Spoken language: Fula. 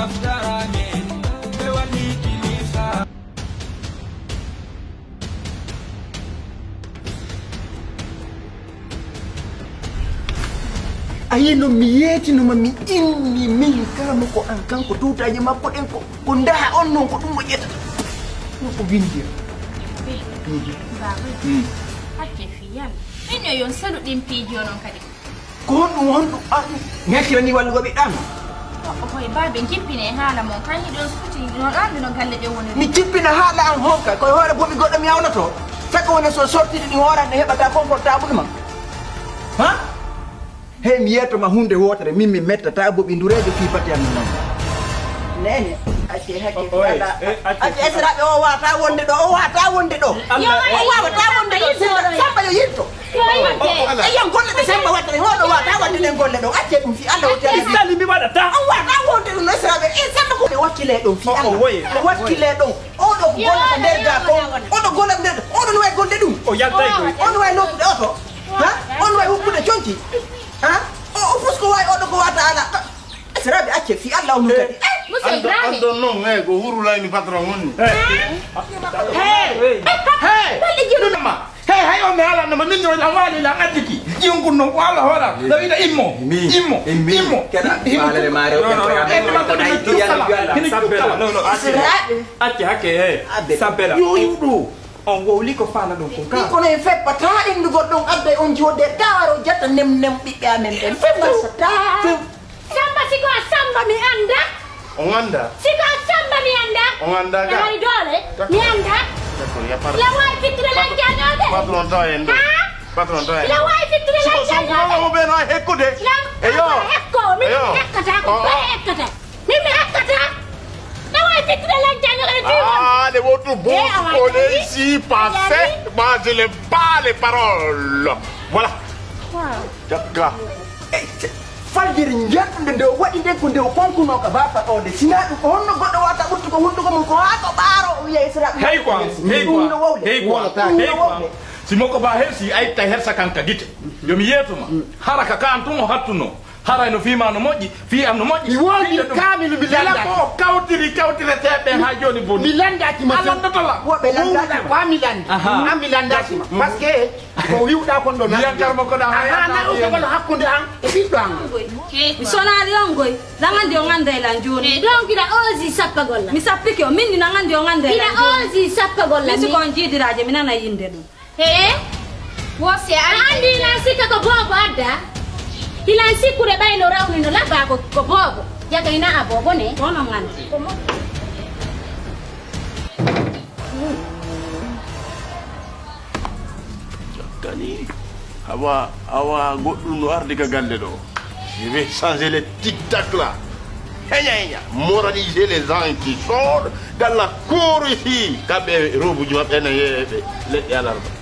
Ayeno miyeti no mami inni min kama ko an kanko tutaje makko den ko ndaha on non ko dum mo jetta ko bindi Hakke fiyan ino yon salu dim pijo non kadi ko dum hondo ngakira ni wallugo be dan hoy babe jippine hala mon kan hidon suti no dan no galle de woni mi jippina hala an honka ko hoore bomi goddo mi yawnato saka wona so sortidi ni horande hebata confortable ma ha hey mi yeto ma hunde wotere mimmi metta ta bobi ndurejo fi pati am non nene ake hakke ala ake esrabe o wata wonde do yo wata wonde samba yo yitto ayam golle be samba watere hodo wata wonde den golle do acce dum fi Allah o tele sali mi wada ta on wata wonde do esrabe samba ko wakkile do fi Allah wakkile do o do golle der ga ko o do golle der o do way golle dum o yalta ko on way lobbe oto ha on way hukkude chonci ha o fusko way o do ko wata ala serabe acce fi Allah on kadi muso grande ando non go hurula ni patron wonni balle jino ma hey hay o me ala no min no la wali la adiki jingu no wala hora da ida immo kada balere mare o ko dai tiyan sabela no acce hakke sabela yo yudo on wowli ko fana don ko ka ko ne feppa ta indu goddon adday on jode dawaro jatta nem bibbe amen den feppa ta samba siko samba mi anda on anda siko samba mi anda on anda ga mari dole mi anda la way fitre la jangade patron to en patron to en la way fitre la jangade so be no hekkude eyo hekko mi hekkata ko hekkata mi hekkata la way fitre la jangade ah les votre bon collègue ici passait moi je n'ai pas les paroles voilà d'accord fajir njande de wadi de ko de konkuno ka ba fa o de sinadu ko honno goddo wata burtu ko hunduko mun ko ha ko baro o wiye sira hey quoi simoko ba helsi ay tay hersa kanka gite yomi yetuma haraka kan tun hattuno haray no fima no moji fi am no moji woni kamilu bilanda ko kawtiri tebe ha joni boni bilanda ki ma alon dotola wo be landa wa milanda am bilanda ki parce que ko wiuda kon do na karmo ko da ha na o ko hakkunde an e biddo an mi sonari on goy ngandi o ngande la joni donc ila ozi sappa golla mi sappike o minni ngandi o ngande ila ozi sappa golla mi ko jidiraje mi nana yinde dum wo se andi la sika ko bobo adda ila siku de bayno rawni no laba ko bobo yaga ina abobo ne wono ngandi Kani awa goddum no ardi ka galle do je vais changer les tic tac là moraliser les gens qui sortent dans la cour ici kabe robu juma bena ye le yalarba